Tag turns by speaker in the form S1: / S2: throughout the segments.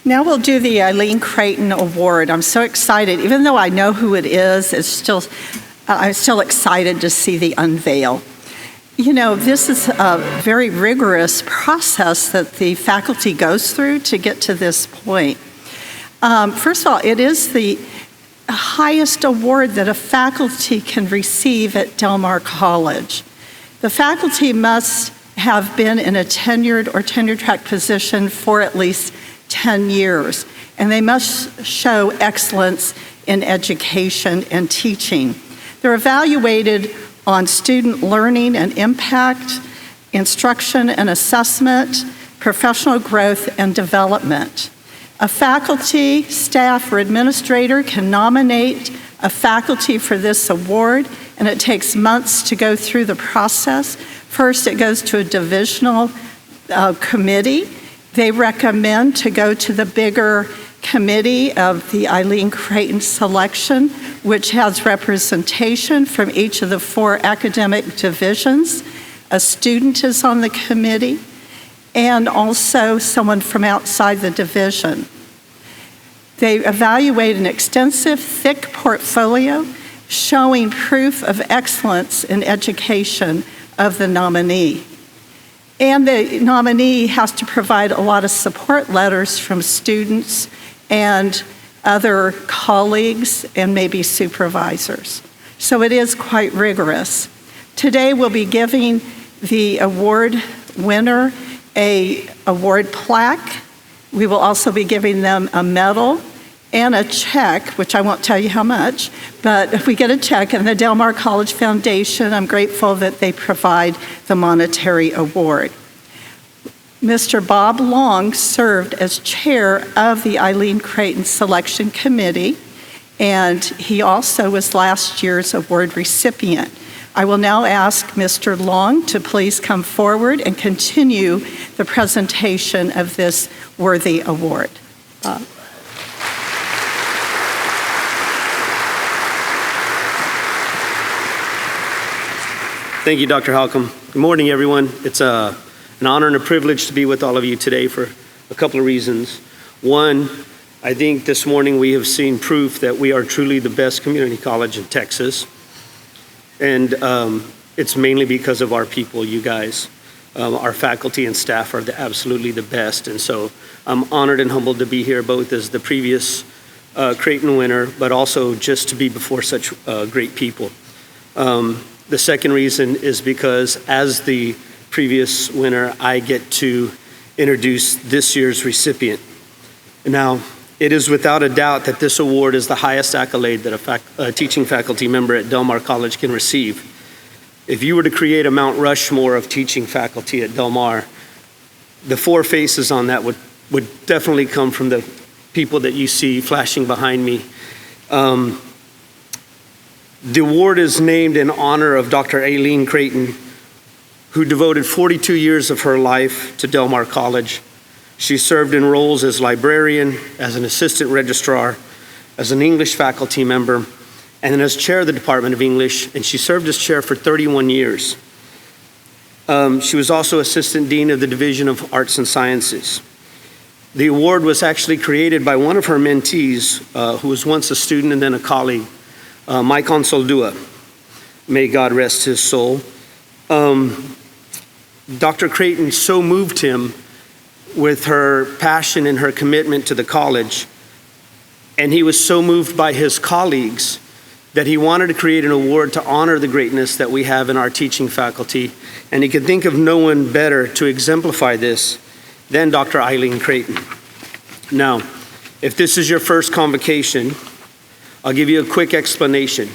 S1: Now we'll do the Aileen Creighton Award. I'm so excited. Even though I know who it is, I'm still excited to see the unveil. You know, this is a very rigorous process that the faculty goes through to get to this point. First of all, it is the highest award that a faculty can receive at Del Mar College. The faculty must have been in a tenured or tenure-track position for at least 10 years, and they must show excellence in education and teaching. They're evaluated on student learning and impact, instruction and assessment, professional growth and development. A faculty, staff, or administrator can nominate a faculty for this award, and it takes months to go through the process. First, it goes to a divisional committee. They recommend to go to the bigger committee of the Aileen Creighton selection, which has representation from each of the 4 academic divisions. A student is on the committee, and also someone from outside the division. They evaluate an extensive, thick portfolio showing proof of excellence in education of the nominee. And the nominee has to provide a lot of support letters from students and other colleagues and maybe supervisors. So it is quite rigorous. Today we'll be giving the award winner an award plaque. We will also be giving them a medal and a check, which I won't tell you how much, but if we get a check, and the Del Mar College Foundation, I'm grateful that they provide the monetary award. Mr. Bob Long served as chair of the Aileen Creighton Selection Committee, and he also was last year's award recipient. I will now ask Mr. Long to please come forward and continue the presentation of this worthy award. Bob.
S2: Thank you, Dr. Halcomb. Good morning, everyone. It's an honor and a privilege to be with all of you today for a couple of reasons. One, I think this morning we have seen proof that we are truly the best community college in Texas. And it's mainly because of our people, you guys. Our faculty and staff are absolutely the best. And so I'm honored and humbled to be here, both as the previous Creighton winner, but also just to be before such great people. The second reason is because as the previous winner, I get to introduce this year's recipient. Now, it is without a doubt that this award is the highest accolade that a teaching faculty member at Del Mar College can receive. If you were to create a Mount Rushmore of teaching faculty at Del Mar, the 4 faces on that would definitely come from the people that you see flashing behind me. The award is named in honor of Dr. Aileen Creighton, who devoted 42 years of her life to Del Mar College. She served in roles as librarian, as an assistant registrar, as an English faculty member, and then as chair of the Department of English, and she served as chair for 31 years. She was also assistant dean of the Division of Arts and Sciences. The award was actually created by one of her mentees, who was once a student and then a colleague, Mike Ansoldua. May God rest his soul. Dr. Creighton so moved him with her passion and her commitment to the college, and he was so moved by his colleagues that he wanted to create an award to honor the greatness that we have in our teaching faculty, and he could think of no one better to exemplify this than Dr. Aileen Creighton. Now, if this is your first convocation, I'll give you a quick explanation.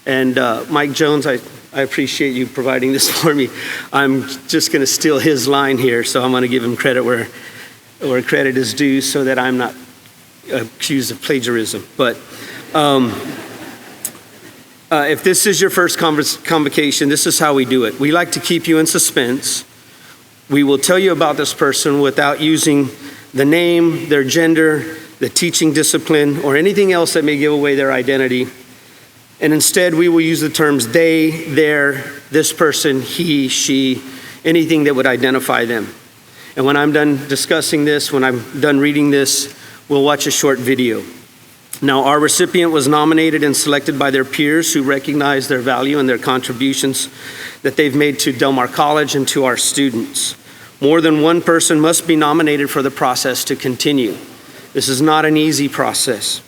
S2: And Mike Jones, I appreciate you providing this for me. I'm just going to steal his line here, so I'm going to give him credit where credit is due so that I'm not accused of plagiarism. But if this is your first convocation, this is how we do it. We like to keep you in suspense. We will tell you about this person without using the name, their gender, the teaching discipline, or anything else that may give away their identity. And instead, we will use the terms they, their, this person, he, she, anything that would identify them. And when I'm done discussing this, when I'm done reading this, We'll watch a short video. Now, our recipient was nominated and selected by their peers who recognize their value and their contributions that they've made to Del Mar College and to our students. More than one person must be nominated for the process to continue. This is not an easy process.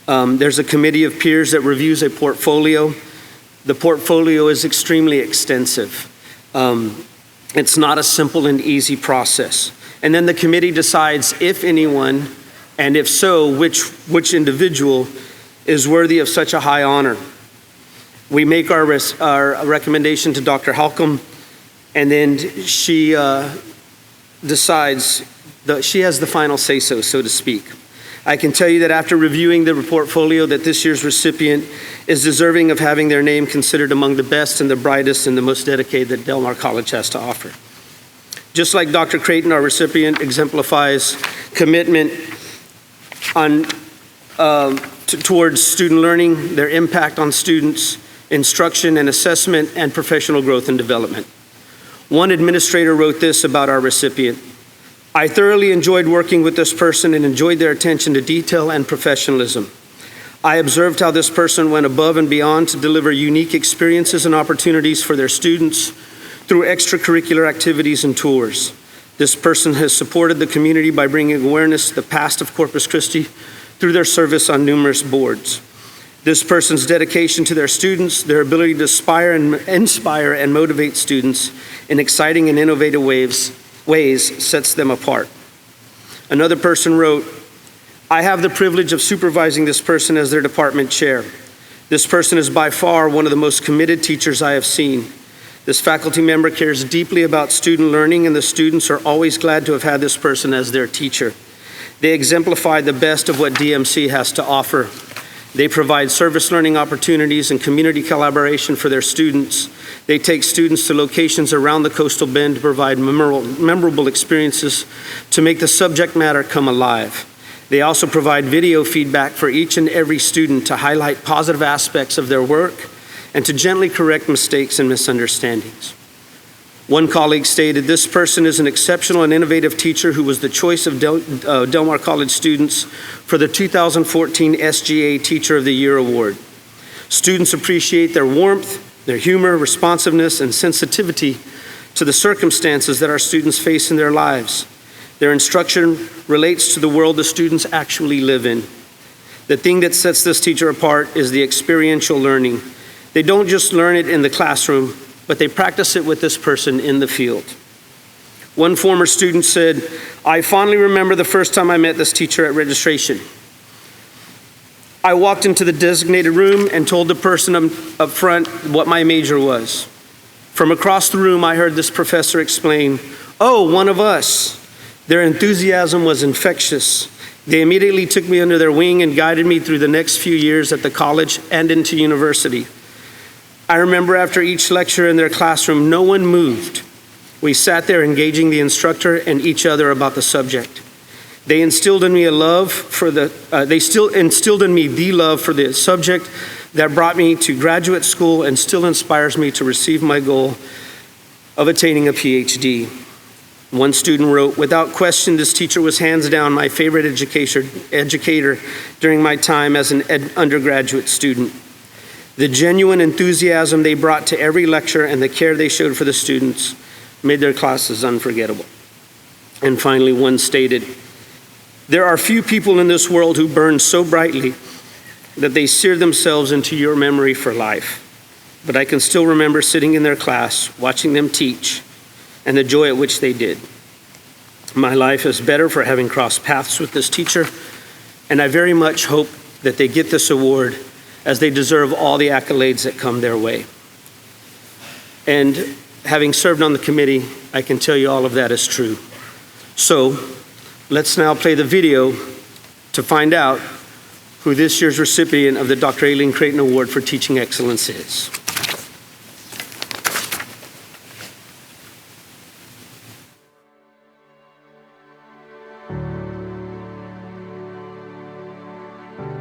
S2: There's a committee of peers that reviews a portfolio. The portfolio is extremely extensive. It's not a simple and easy process. And then the committee decides if anyone, and if so, which individual is worthy of such a high honor. We make our recommendation to Dr. Halcomb, and then she decides, she has the final say-so, so to speak. I can tell you that after reviewing the portfolio, that this year's recipient is deserving of having their name considered among the best and the brightest and the most dedicated that Del Mar College has to offer. Just like Dr. Creighton, our recipient exemplifies commitment towards student learning, their impact on students, instruction and assessment, and professional growth and development. One administrator wrote this about our recipient: "I thoroughly enjoyed working with this person and enjoyed their attention to detail and professionalism. I observed how this person went above and beyond to deliver unique experiences and opportunities for their students through extracurricular activities and tours. This person has supported the community by bringing awareness to the past of Corpus Christi through their service on numerous boards. This person's dedication to their students, their ability to inspire and motivate students in exciting and innovative ways sets them apart." Another person wrote, "I have the privilege of supervising this person as their department chair. This person is by far one of the most committed teachers I have seen. This faculty member cares deeply about student learning, and the students are always glad to have had this person as their teacher. They exemplify the best of what DMC has to offer. They provide service learning opportunities and community collaboration for their students. They take students to locations around the coastal bend to provide memorable experiences to make the subject matter come alive. They also provide video feedback for each and every student to highlight positive aspects of their work and to gently correct mistakes and misunderstandings." One colleague stated, "This person is an exceptional and innovative teacher who was the choice of Del Mar College students for the 2014 SGA Teacher of the Year Award. Students appreciate their warmth, their humor, responsiveness, and sensitivity to the circumstances that our students face in their lives. Their instruction relates to the world the students actually live in. The thing that sets this teacher apart is the experiential learning. They don't just learn it in the classroom, but they practice it with this person in the field." One former student said, "I fondly remember the first time I met this teacher at registration. I walked into the designated room and told the person up front what my major was. From across the room, I heard this professor explain, 'Oh, one of us.' Their enthusiasm was infectious. They immediately took me under their wing and guided me through the next few years at the college and into university. I remember after each lecture in their classroom, no one moved. We sat there engaging the instructor and each other about the subject. They instilled in me the love for the subject that brought me to graduate school and still inspires me to receive my goal of attaining a PhD." One student wrote, "Without question, this teacher was hands down my favorite educator during my time as an undergraduate student. The genuine enthusiasm they brought to every lecture and the care they showed for the students made their classes unforgettable." And finally, one stated, "There are few people in this world who burn so brightly that they sear themselves into your memory for life. But I can still remember sitting in their class, watching them teach, and the joy at which they did. My life is better for having crossed paths with this teacher, and I very much hope that they get this award as they deserve all the accolades that come their way." And having served on the committee, I can tell you all of that is true. So let's now play the video to find out who this year's recipient of the Dr. Aileen Creighton Award for Teaching Excellence is.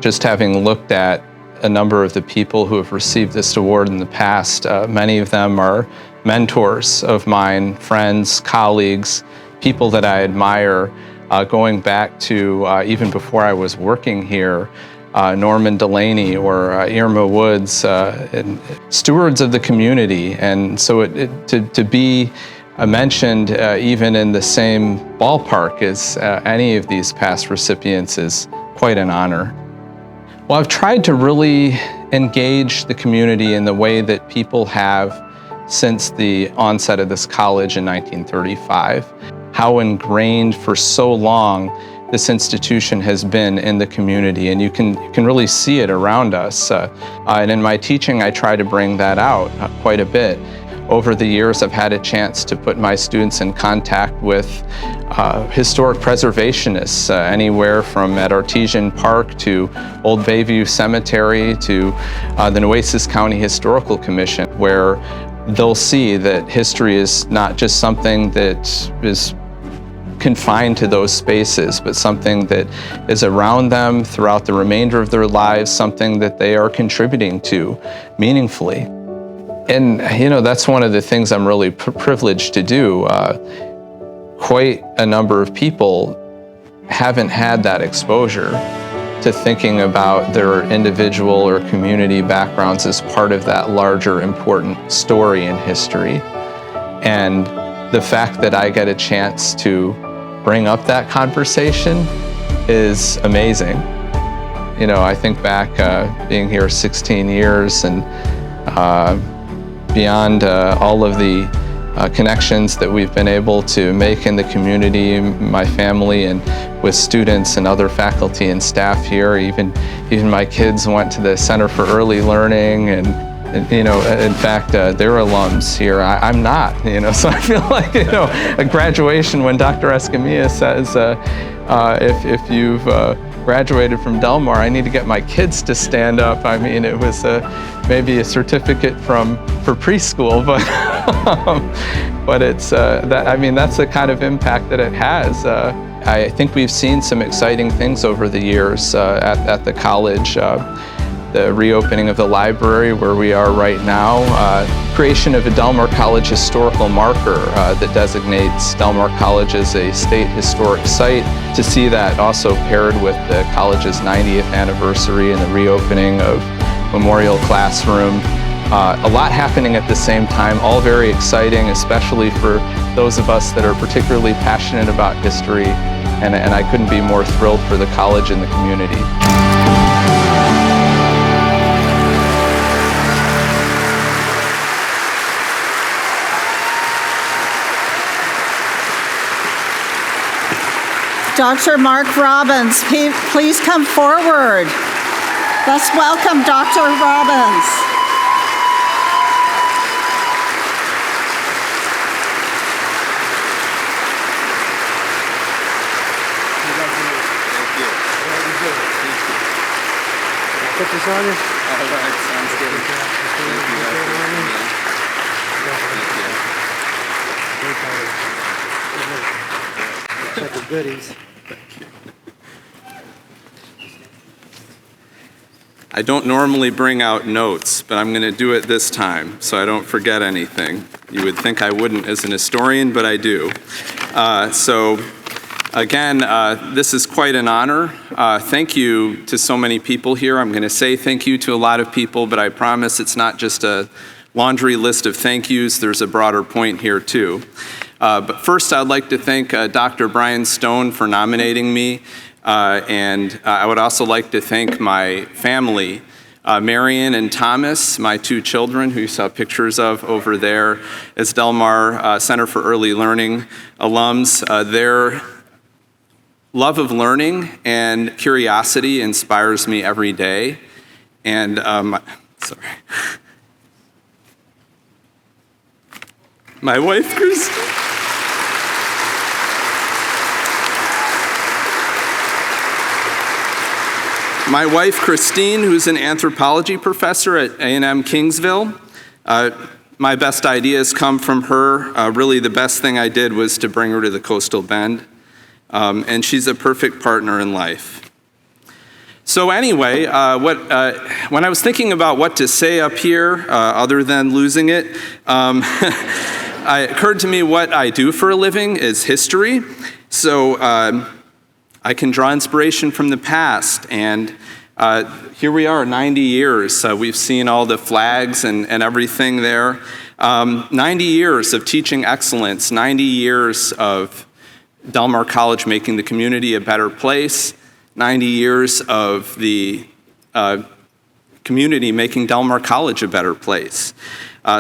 S3: Just having looked at a number of the people who have received this award in the past, many of them are mentors of mine, friends, colleagues, people that I admire. going back to even before I was working here, Norman Delaney or Irma Woods, and stewards of the community. And so to be mentioned even in the same ballpark as any of these past recipients is quite an honor. Well, I've tried to really engage the community in the way that people have since the onset of this college in 1935. How ingrained for so long this institution has been in the community, and you can really see it around us. And in my teaching, I try to bring that out quite a bit. Over the years, I've had a chance to put my students in contact with historic preservationists, anywhere from at Artesian Park to Old Bayview Cemetery to the Nueces County Historical Commission, where they'll see that history is not just something that is confined to those spaces, but something that is around them throughout the remainder of their lives, something that they are contributing to meaningfully. And, that's one of the things I'm really privileged to do. Quite a number of people haven't had that exposure to thinking about their individual or community backgrounds as part of that larger, important story in history. And the fact that I get a chance to bring up that conversation is amazing. I think back being here 16 years and beyond all of the connections that we've been able to make in the community, my family, and with students and other faculty and staff here. Even my kids went to the Center for Early Learning, and in fact, they're alums here. I'm not, so I feel like, a graduation when Dr. Escamilla says, if you've graduated from Del Mar, I need to get my kids to stand up. I mean, it was maybe a certificate for preschool, but it's that's the kind of impact that it has. I think we've seen some exciting things over the years at the college. The reopening of the library where we are right now, creation of a Del Mar College historical marker that designates Del Mar College as a state historic site. To see that also paired with the college's 90th anniversary and the reopening of Memorial Classroom. A lot happening at the same time, all very exciting, especially for those of us that are particularly passionate about history, and I couldn't be more thrilled for the college and the community.
S1: Dr. Mark Robbins, please come forward. Let's welcome Dr. Robbins.
S2: Put this on you?
S4: All right, sounds good.
S2: Check the goodies.
S4: I don't normally bring out notes, but I'm going to do it this time so I don't forget anything. You would think I wouldn't as an historian, but I do. Again, this is quite an honor. Thank you to so many people here. I'm going to say thank you to a lot of people, but I promise it's not just a laundry list of thank yous. There's a broader point here, too. But first, I'd like to thank Dr. Brian Stone for nominating me. And I would also like to thank my family, Marion and Thomas, my two children who you saw pictures of over there as Del Mar Center for Early Learning alums. Their love of learning and curiosity inspires me every day. And, my wife, Christine. My wife, Christine, who's an anthropology professor at A&M Kingsville. My best ideas come from her. Really, the best thing I did was to bring her to the Coastal Bend. And she's a perfect partner in life. So anyway, when I was thinking about what to say up here, other than losing it, it occurred to me what I do for a living is history. So I can draw inspiration from the past, and here we are, 90 years. We've seen all the flags and everything there. 90 years of teaching excellence, 90 years of Del Mar College making the community a better place, 90 years of the community making Del Mar College a better place.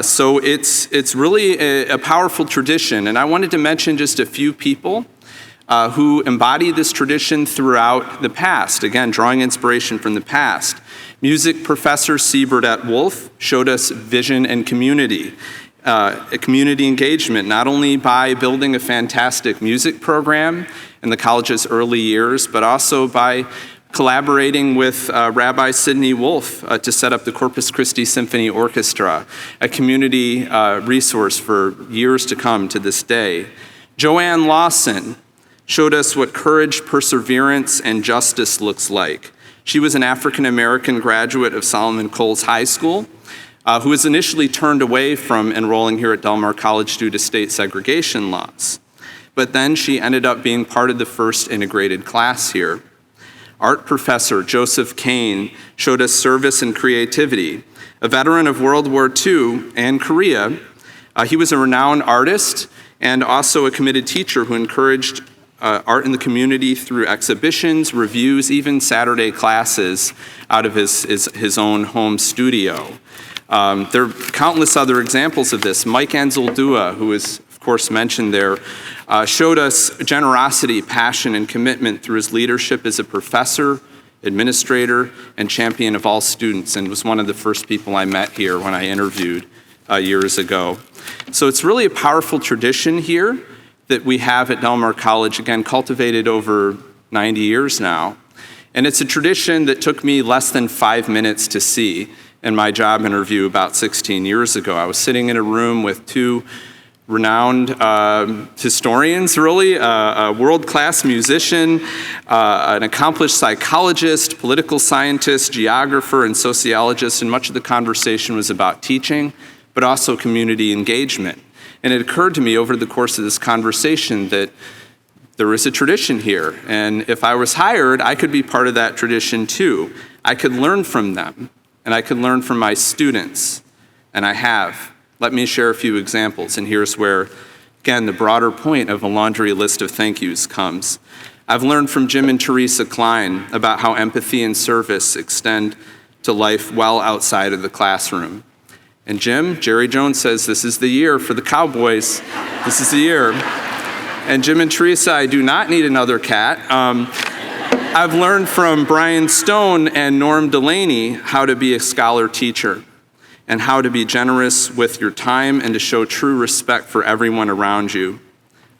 S4: So it's really a powerful tradition, and I wanted to mention just a few people who embody this tradition throughout the past, again, drawing inspiration from the past. Music professor C. Burdett Wolfe showed us vision and community, a community engagement, not only by building a fantastic music program in the college's early years, but also by collaborating with Rabbi Sidney Wolfe to set up the Corpus Christi Symphony Orchestra, a community resource for years to come to this day. Joanne Lawson showed us what courage, perseverance, and justice looks like. She was an African-American graduate of Solomon Coles High School, who was initially turned away from enrolling here at Del Mar College due to state segregation laws. But then she ended up being part of the first integrated class here. Art professor Joseph Kane showed us service and creativity. A veteran of World War II and Korea, he was a renowned artist and also a committed teacher who encouraged art in the community through exhibitions, reviews, even Saturday classes out of his own home studio. There are countless other examples of this. Mike Anzaldua, who is, of course, mentioned there, showed us generosity, passion, and commitment through his leadership as a professor, administrator, and champion of all students, and was one of the first people I met here when I interviewed years ago. So it's really a powerful tradition here that we have at Del Mar College, again, cultivated over 90 years now. And it's a tradition that took me less than 5 minutes to see in my job interview about 16 years ago. I was sitting in a room with two renowned historians, really, a world-class musician, an accomplished psychologist, political scientist, geographer, and sociologist, and much of the conversation was about teaching, but also community engagement. And it occurred to me over the course of this conversation that there is a tradition here, and if I was hired, I could be part of that tradition too. I could learn from them, and I could learn from my students, and I have. Let me share a few examples, and here's where, again, the broader point of a laundry list of thank yous comes. I've learned from Jim and Teresa Klein about how empathy and service extend to life well outside of the classroom. And Jim, Jerry Jones says, this is the year for the Cowboys. This is the year. And Jim and Teresa, I do not need another cat. I've learned from Brian Stone and Norm Delaney how to be a scholar teacher and how to be generous with your time and to show true respect for everyone around you.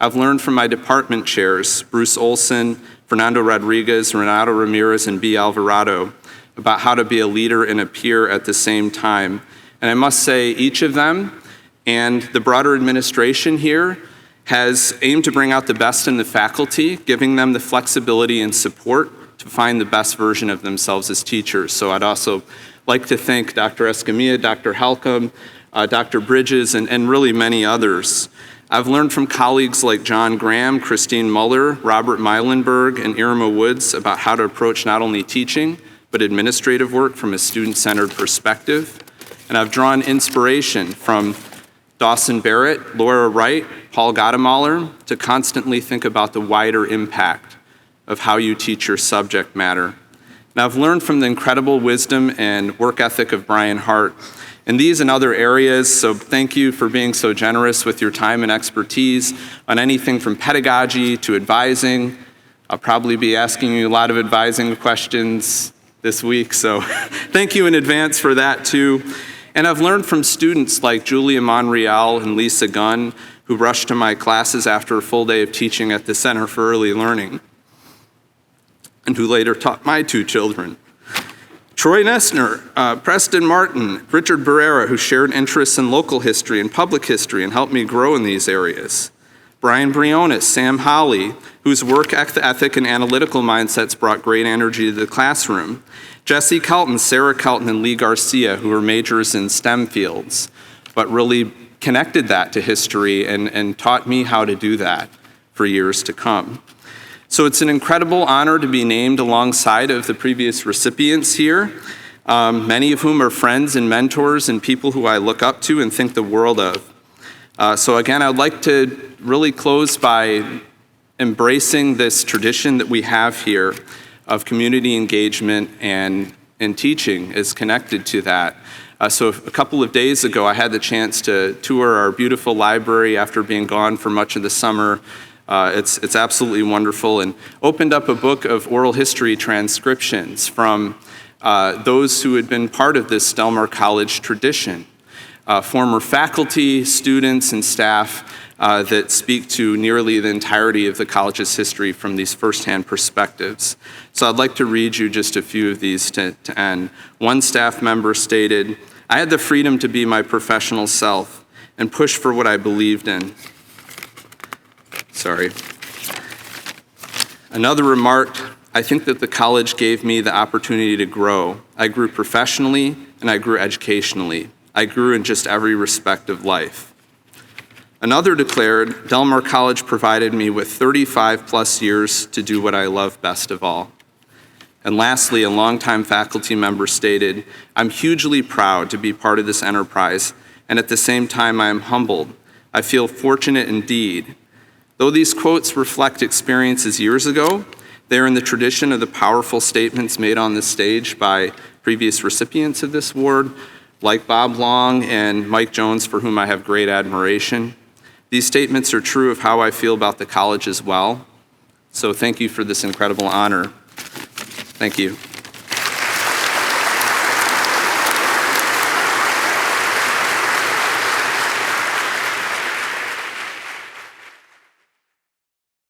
S4: I've learned from my department chairs, Bruce Olson, Fernando Rodriguez, Renato Ramirez, and B. Alvarado, about how to be a leader and a peer at the same time. And I must say, each of them and the broader administration here has aimed to bring out the best in the faculty, giving them the flexibility and support to find the best version of themselves as teachers. So I'd also like to thank Dr. Escamilla, Dr. Halcomb, Dr. Bridges, and really many others. I've learned from colleagues like John Graham, Christine Muller, Robert Meilenberg, and Irma Woods about how to approach not only teaching, but administrative work from a student-centered perspective. And I've drawn inspiration from Dawson Barrett, Laura Wright, Paul Gottemoller to constantly think about the wider impact of how you teach your subject matter. And I've learned from the incredible wisdom and work ethic of Brian Hart in these and other areas, so thank you for being so generous with your time and expertise on anything from pedagogy to advising. I'll probably be asking you a lot of advising questions this week, so thank you in advance for that too. And I've learned from students like Julia Monreal and Lisa Gunn, who rushed to my classes after a full day of teaching at the Center for Early Learning, and who later taught my two children. Troy Nessner, Preston Martin, Richard Barrera, who shared interests in local history and public history and helped me grow in these areas. Brian Briones, Sam Holly, whose work ethic and analytical mindsets brought great energy to the classroom. Jesse Kelton, Sarah Kelton, and Lee Garcia, who were majors in STEM fields, but really connected that to history and taught me how to do that for years to come. So it's an incredible honor to be named alongside of the previous recipients here, many of whom are friends and mentors and people who I look up to and think the world of. So again, I'd like to really close by embracing this tradition that we have here of community engagement and teaching is connected to that. So a couple of days ago, I had the chance to tour our beautiful library after being gone for much of the summer. It's absolutely wonderful, and opened up a book of oral history transcriptions from those who had been part of this Del Mar College tradition. Former faculty, students, and staff that speak to nearly the entirety of the college's history from these firsthand perspectives. So I'd like to read you just a few of these to end. One staff member stated, "I had the freedom to be my professional self and push for what I believed in." Sorry. Another remarked, "I think that the college gave me the opportunity to grow. I grew professionally and I grew educationally. I grew in just every respect of life." Another declared, "Del Mar College provided me with 35 plus years to do what I love best of all." And lastly, a longtime faculty member stated, "I'm hugely proud to be part of this enterprise, and at the same time I am humbled. I feel fortunate indeed." Though these quotes reflect experiences years ago, they are in the tradition of the powerful statements made on this stage by previous recipients of this award, like Bob Long and Mike Jones, for whom I have great admiration. These statements are true of how I feel about the college as well. So thank you for this incredible honor. Thank you.